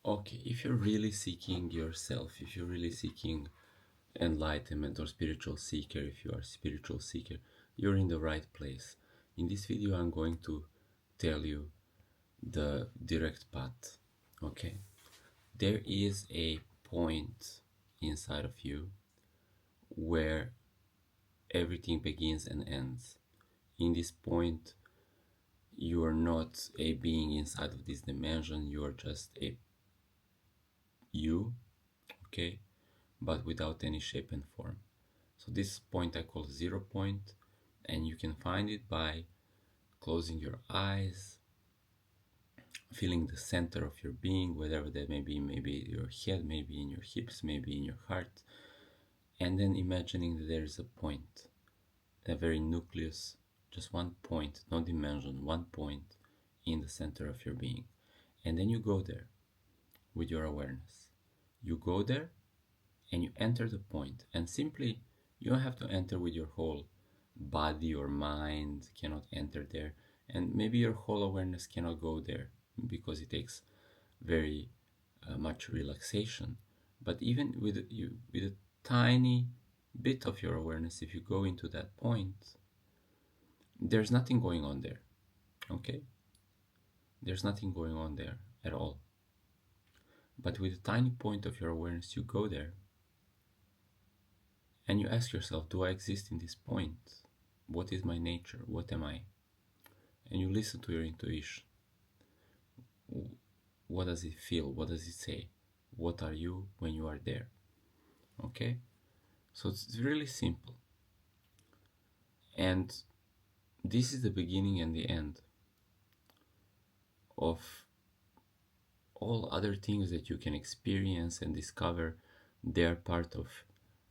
Okay, if you're really seeking yourself, if you're really seeking enlightenment or spiritual seeker, if you are a spiritual seeker, you're in the right place. In this video, I'm going to tell you the direct path. Okay, there is a point inside of you where everything begins and ends. In this point, you are not a being inside of this dimension, you are just a you, okay, but without any shape and form. So this point I call 0 point, and you can find it by closing your eyes, feeling the center of your being, whatever that may be, maybe your head, maybe in your hips, maybe in your heart, and then imagining that there is a point, a very nucleus, just one point, no dimension, one point in the center of your being. And then you go there with your awareness. You go there and you enter the point, and simply you don't have to enter with your whole body or mind, cannot enter there, and maybe your whole awareness cannot go there because it takes very much relaxation. But even with a tiny bit of your awareness, if you go into that point, there's nothing going on there. Okay, there's nothing going on there at all. But with a tiny point of your awareness, you go there and you ask yourself, do I exist in this point? What is my nature? What am I? And you listen to your intuition. What does it feel? What does it say? What are you when you are there? Okay? So it's really simple. And this is the beginning and the end of all other things that you can experience and discover. They are part of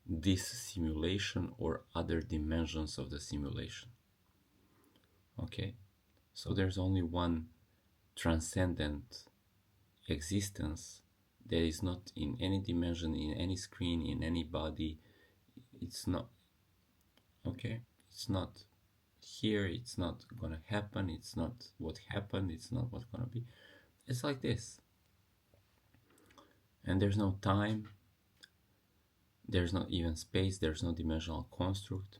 this simulation or other dimensions of the simulation. Okay? So there's only one transcendent existence that is not in any dimension, in any screen, in any body. It's not, okay? It's not here, it's not gonna happen, it's not what happened, it's not what's gonna be. It's like this. And there's no time, there's not even space, there's no dimensional construct,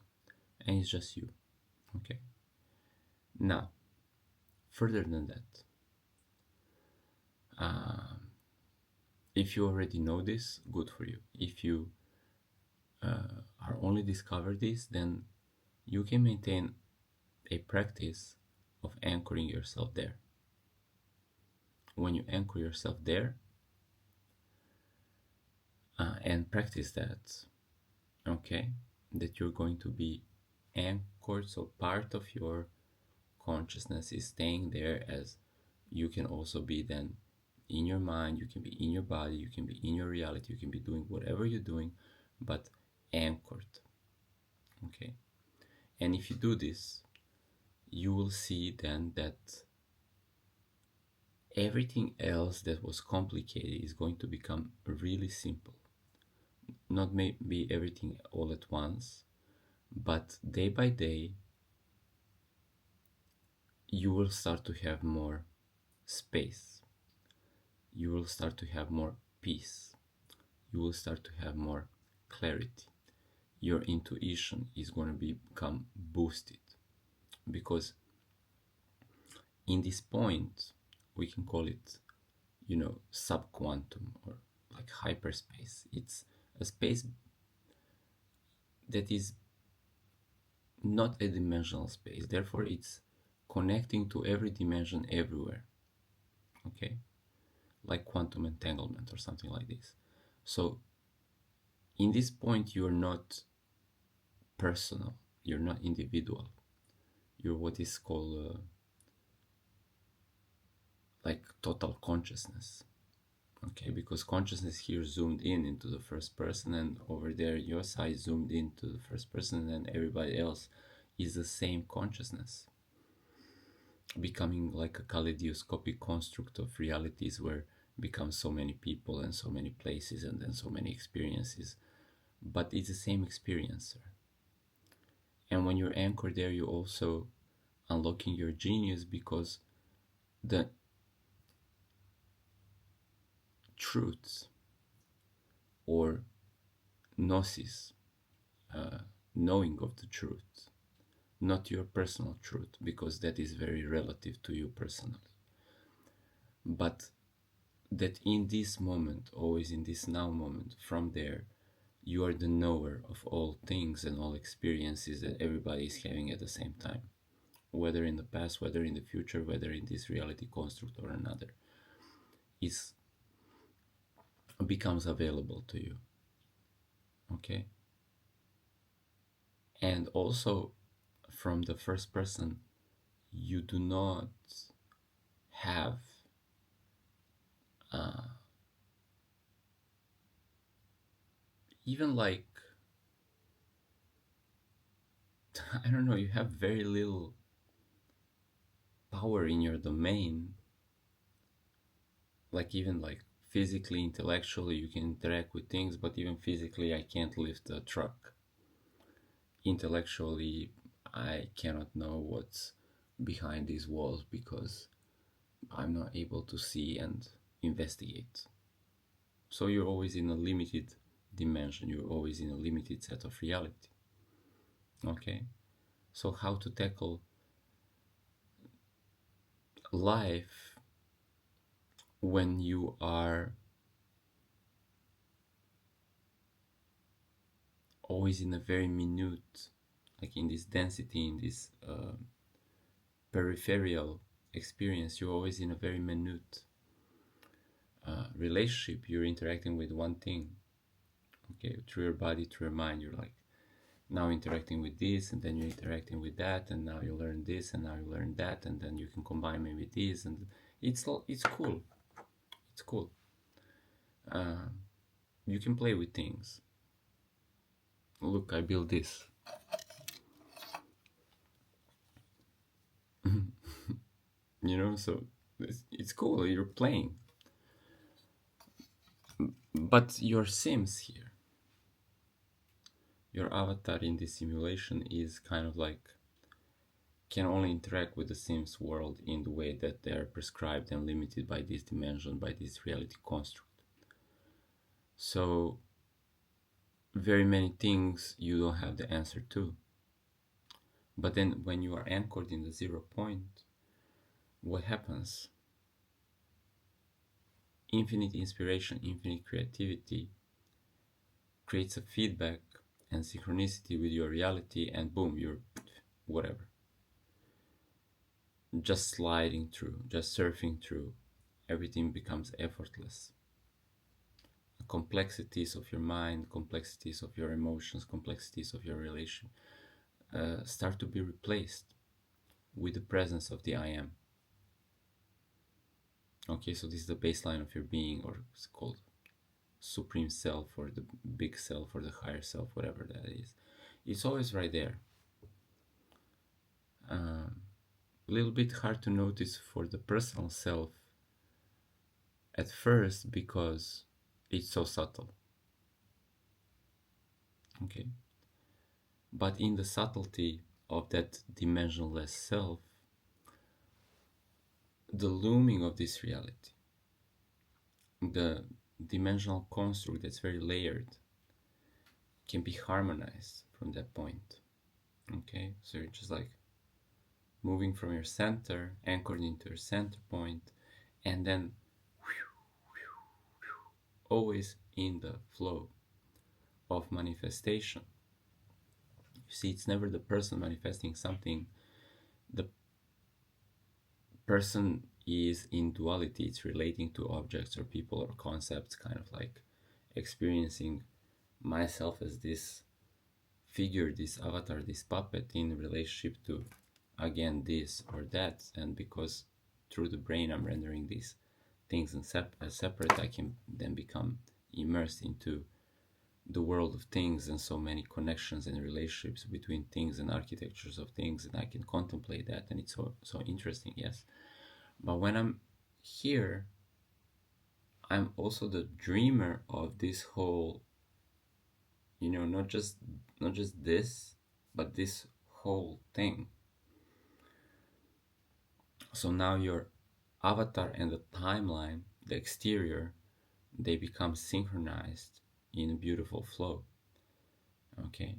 and it's just you. Okay? Now, further than that, if you already know this, good for you. If you are only discover this, then you can maintain a practice of anchoring yourself there. When you anchor yourself there and practice that, okay, that you're going to be anchored, so part of your consciousness is staying there, as you can also be then in your mind, you can be in your body, you can be in your reality, you can be doing whatever you're doing, but anchored. Okay, and if you do this, you will see then that everything else that was complicated is going to become really simple. Not maybe everything all at once, but day by day, you will start to have more space. You will start to have more peace. You will start to have more clarity. Your intuition is going to become boosted, because in this point, we can call it, subquantum or like hyperspace. It's a space that is not a dimensional space. Therefore, it's connecting to every dimension everywhere. Okay? Like quantum entanglement or something like this. So, in this point, you're not personal, you're not individual. You're what is called like total consciousness. Okay, because consciousness here zoomed in into the first person, and over there your side zoomed into the first person, and everybody else is the same consciousness, becoming like a kaleidoscopic construct of realities where become so many people and so many places and then so many experiences, but it's the same experiencer. And when you're anchored there, you also unlocking your genius, because the truths or gnosis, knowing of the truth, not your personal truth, because that is very relative to you personally. But that in this moment, always in this now moment, from there, you are the knower of all things and all experiences that everybody is having at the same time, whether in the past, whether in the future, whether in this reality construct or another, is becomes available to you. Okay? And also, from the first person, you do not have even like, I don't know, you have very little power in your domain. Like, even like physically, intellectually, you can interact with things, but even physically, I can't lift a truck. Intellectually, I cannot know what's behind these walls because I'm not able to see and investigate. So you're always in a limited dimension, you're always in a limited set of reality. Okay? So how to tackle life when you are always in a very minute, like in this density, in this peripheral experience, you're always in a very minute relationship. You're interacting with one thing, okay, through your body, through your mind. You're like now interacting with this, and then you're interacting with that, and now you learn this, and now you learn that, and then you can combine maybe this, and it's cool. It's cool. You can play with things. Look, I built this. You know, so it's cool. You're playing, but your Sims here, your avatar in this simulation is kind of like can only interact with the Sims world in the way that they are prescribed and limited by this dimension, by this reality construct. So very many things you don't have the answer to. But then when you are anchored in the 0 point, what happens? Infinite inspiration, infinite creativity creates a feedback and synchronicity with your reality, and boom, you're whatever. Just sliding through, just surfing through. Everything becomes effortless. The complexities of your mind, complexities of your emotions, complexities of your relation start to be replaced with the presence of the I am. Okay, so this is the baseline of your being, or it's called supreme self, or the big self, or the higher self, whatever that is. It's always right there. A little bit hard to notice for the personal self at first because it's so subtle. Okay, but in the subtlety of that dimensionless self, the looming of this reality, the dimensional construct that's very layered, can be harmonized from that point. Okay, so you're just like moving from your center, anchored into your center point, and then always in the flow of manifestation. You see, it's never the person manifesting something. The person is in duality. It's relating to objects or people or concepts, kind of like experiencing myself as this figure, this avatar, this puppet in relationship to, again, this or that. And because through the brain I'm rendering these things as separate, I can then become immersed into the world of things and so many connections and relationships between things and architectures of things, and I can contemplate that, and it's so interesting. Yes, but when I'm here, I'm also the dreamer of this whole, you know, not just this, but this whole thing. So now your avatar and the timeline, the exterior, they become synchronized in a beautiful flow. Okay,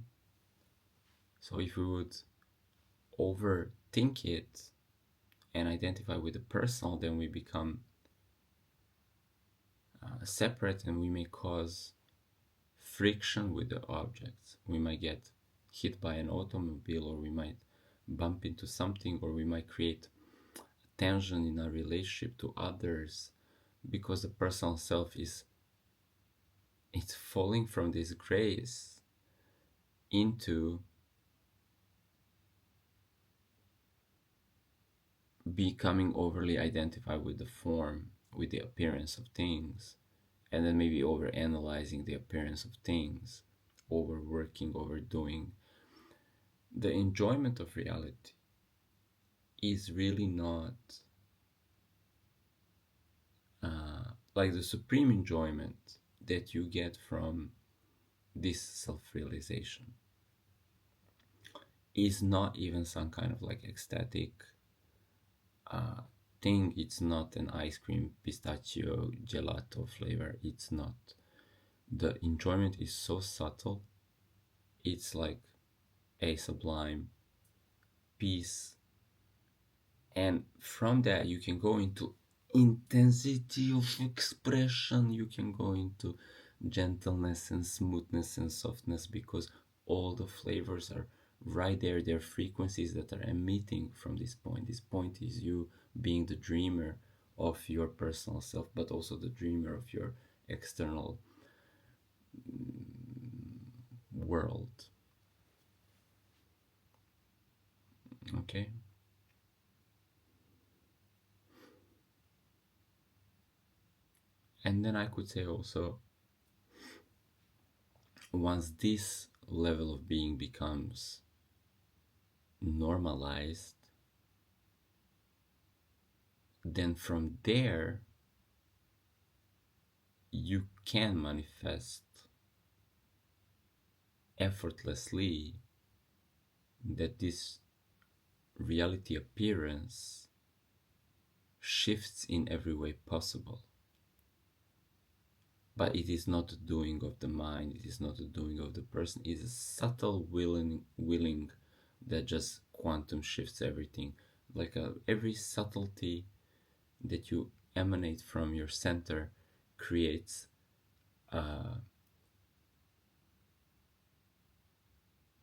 so if we would overthink it and identify with the personal, then we become separate, and we may cause friction with the objects. We might get hit by an automobile, or we might bump into something, or we might create tension in our relationship to others, because the personal self is, it's falling from this grace into becoming overly identified with the form, with the appearance of things, and then maybe over analyzing the appearance of things, overworking, overdoing. The enjoyment of reality is really not like the supreme enjoyment that you get from this self-realization is not even some kind of like ecstatic uh, thing. It's not an ice cream pistachio gelato flavor. It's not. The enjoyment is so subtle. It's like a sublime peace, and from that you can go into intensity of expression, you can go into gentleness and smoothness and softness, because all the flavors are right there. They're frequencies that are emitting from this point. This point is you being the dreamer of your personal self, but also the dreamer of your external world. Okay. And then I could say also, once this level of being becomes normalized, then from there you can manifest effortlessly that this reality appearance shifts in every way possible. But it is not the doing of the mind, it is not the doing of the person, it is a subtle willing that just quantum shifts everything. Like every subtlety that you emanate from your center creates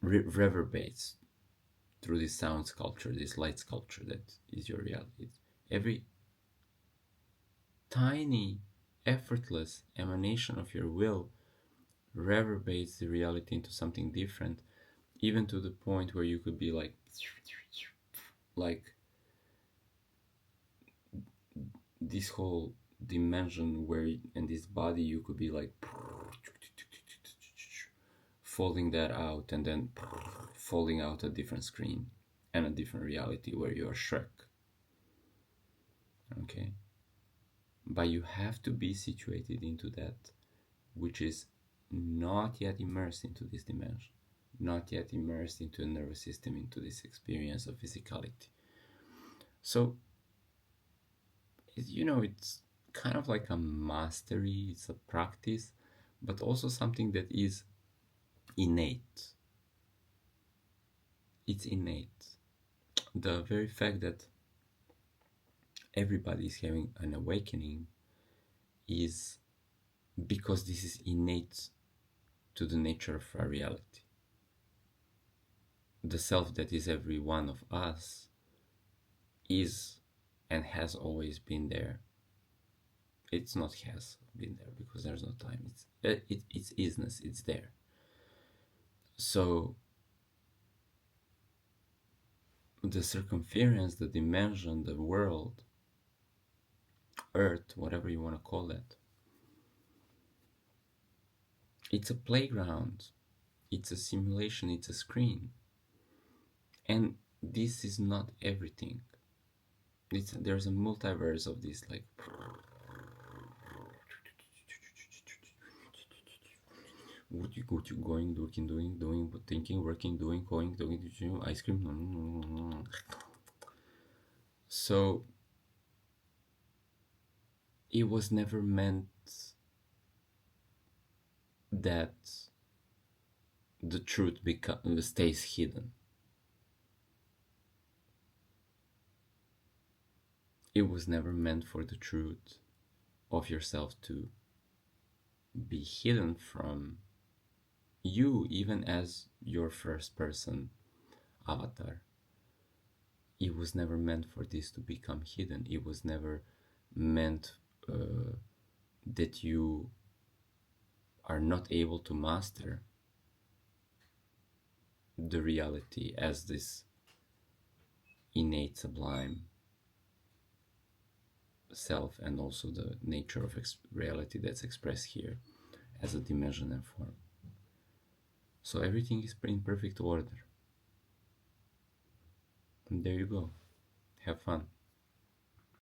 reverberates through this sound sculpture, this light sculpture that is your reality. Every tiny, effortless emanation of your will reverberates the reality into something different, even to the point where you could be like this whole dimension where in this body you could be like folding that out, and then folding out a different screen and a different reality where you are Shrek. Okay, but you have to be situated into that which is not yet immersed into this dimension, not yet immersed into a nervous system, into this experience of physicality. So it's kind of like a mastery, it's a practice, but also something that is innate. It's innate. The very fact that everybody is having an awakening is because this is innate to the nature of our reality. The self that is every one of us is and has always been there. It's not has been there because there's no time. It's isness. It's there. So the circumference, the dimension, the world, Earth, whatever you want to call it, it's a playground. It's a simulation. It's a screen. And this is not everything. There's a multiverse of this, like what you going, looking, doing, thinking, working, doing, going, ice cream. So it was never meant that the truth stays hidden. It was never meant for the truth of yourself to be hidden from you, even as your first person avatar. It was never meant for this to become hidden. It was never meant that you are not able to master the reality as this innate sublime self, and also the nature of reality that's expressed here as a dimension and form. So everything is in perfect order. And there you go. Have fun.